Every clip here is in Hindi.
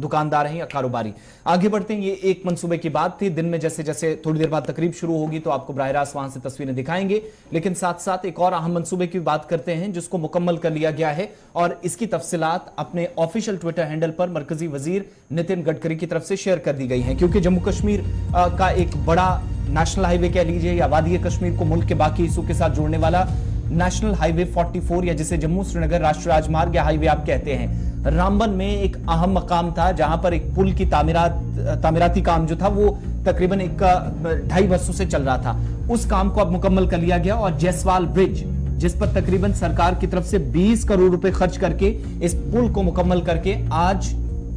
दुकानदार हैं या कारोबारी। आगे बढ़ते हैं, ये एक मंसूबे की बात थी। दिन में जैसे जैसे थोड़ी देर बाद तकरीब शुरू होगी तो आपको बराह रास्त वहां से तस्वीरें दिखाएंगे, लेकिन साथ साथ एक और अहम मंसूबे की बात करते हैं जिसको मुकम्मल कर लिया गया है और इसकी तफसीलात अपने ऑफिशियल ट्विटर हैंडल पर मरकजी वजीर नितिन गडकरी की तरफ से शेयर कर दी गई है। क्योंकि जम्मू कश्मीर का एक बड़ा नेशनल हाईवे कह लीजिए या वादी कश्मीर को मुल्क के बाकी हिस्सों के साथ जोड़ने वाला नेशनल हाईवे 44 या जिसे जम्मू श्रीनगर राष्ट्रीय राजमार्ग या हाईवे आप कहते हैं, रामबन में एक अहम मकाम था जहां पर एक पुल की तामीराती काम जो था वो तकरीबन 2.5 वर्षों से चल रहा था। उस काम को अब मुकम्मल कर लिया गया और जयसवाल ब्रिज, जिस पर तकरीबन सरकार की तरफ से 20 करोड़ रुपए खर्च करके इस पुल को मुकम्मल करके आज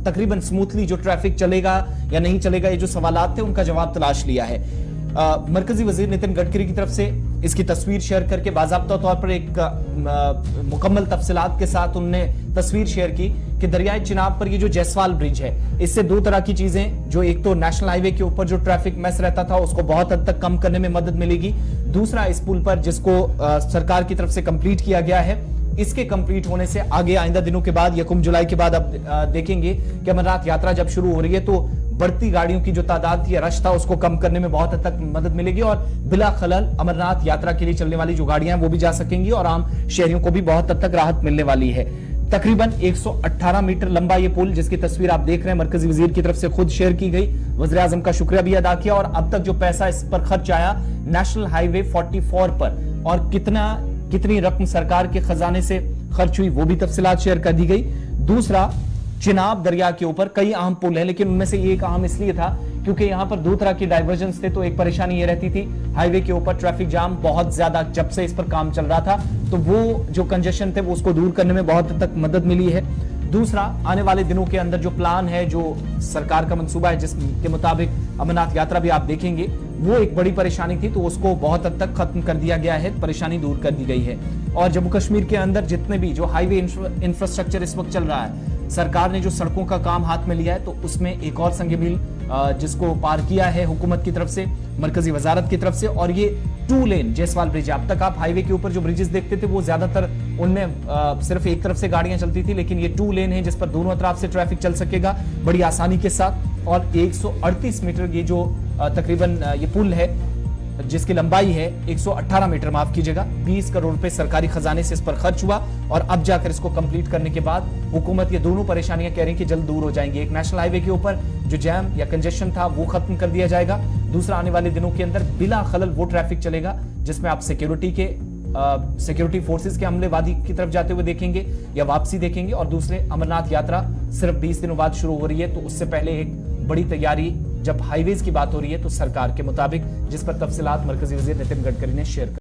तकरीबन स्मूथली जो ट्रैफिक चलेगा या नहीं चलेगा, ये जो सवालात थे उनका जवाब तलाश लिया है। मरकजी वजीर नितिन गडकरी की तरफ से इसकी तस्वीर शेयर करके बाज़ाब्ता तौर पर एक मुकम्मल तफसीलात के साथ उन्होंने तस्वीर शेयर की कि दरियाए चिनाब पर ये जो जयसवाल ब्रिज है, इससे दो तरह की चीजें, जो एक तो नेशनल हाईवे के ऊपर जो ट्रैफिक मैस रहता था उसको बहुत हद तक कम करने में मदद मिलेगी। दूसरा, इस पुल पर जिसको सरकार की तरफ से कंप्लीट किया गया है, इसके कंप्लीट होने से आगे आइंदा दिनों के बाद 1 जुलाई के बाद अब देखेंगे कि अमरनाथ यात्रा जब शुरू हो रही है तो बढ़ती गाड़ियों की जो तादाद थी या रश था उसको कम करने में बहुत हद तक मदद मिलेगी और बिला खलल अमरनाथ यात्रा के लिए चलने वाली जो गाड़ियां हैं वो भी जा सकेंगी और आम शहरियों को भी बहुत हद तक राहत मिलने वाली है। तकरीबन 118 मीटर लंबा ये पुल, जिसकी तस्वीर आप देख रहे हैं, मरकजी वजीर की तरफ से खुद शेयर की गई। वज़ीर आज़म का शुक्रिया भी अदा किया और अब तक जो पैसा इस पर खर्च आया नेशनल हाईवे 44 पर और कितनी रकम सरकार के खजाने से खर्च हुई वो भी तफसीलात शेयर कर दी गई। दूसरा, चिनाब दरिया के ऊपर कई अहम पुल हैं, लेकिन उनमें से एक अहम इसलिए था क्योंकि यहां पर 2 तरह की डाइवर्जन्स थे। तो एक परेशानी ये रहती थी, हाईवे के ऊपर ट्रैफिक जाम बहुत ज्यादा जब से इस पर काम चल रहा था, तो वो जो कंजेशन थे वो उसको दूर करने में बहुत हद तक मदद मिली है। दूसरा, आने वाले दिनों के अंदर जो प्लान है, जो सरकार का मंसूबा है जिसके मुताबिक अमरनाथ यात्रा भी आप देखेंगे, वो एक बड़ी परेशानी थी तो उसको बहुत हद तक खत्म कर दिया गया है, परेशानी दूर कर दी गई है। और जम्मू कश्मीर के अंदर जितने भी जो हाईवे इंफ्रास्ट्रक्चर इस वक्त चल रहा है, सरकार ने जो सड़कों का काम हाथ में लिया है तो उसमें एक और संग मील जिसको पार किया है हुकूमत की तरफ से, मरकजी वजारत की तरफ से। और ये 2 लेन जयसवाल ब्रिज, अब तक आप हाईवे के ऊपर जो ब्रिजेस देखते थे वो ज्यादातर उनमें सिर्फ एक तरफ से गाड़ियां चलती थी, लेकिन ये 2 लेन है जिस पर दोनों तरफ से ट्रैफिक चल सकेगा बड़ी आसानी के साथ। और 138 मीटर ये जो तकरीबन ये पुल है जिसकी लंबाई है 118 मीटर, माफ कीजिएगा, 20 करोड़ रुपए सरकारी खजाने से इस पर खर्च हुआ और अब जाकर इसको कंप्लीट करने के बाद हुकूमत ये दोनों परेशानियां कह रही है कि जल्द दूर हो जाएंगी। एक नेशनल हाईवे के ऊपर जो जैम या कंजेशन था वो खत्म कर दिया जाएगा। दूसरा, आने वाले दिनों के अंदर बिला खलल वो ट्रैफिक चलेगा जिसमें आप सिक्योरिटी फोर्सेस के हमले वादी की तरफ जाते हुए देखेंगे या वापसी देखेंगे। और दूसरे, अमरनाथ यात्रा सिर्फ 20 दिनों बाद शुरू हो रही है तो उससे पहले एक बड़ी तैयारी जब हाईवेज की बात हो रही है तो सरकार के मुताबिक, जिस पर तफसीलात मरकजी वजीर नितिन गडकरी ने शेयर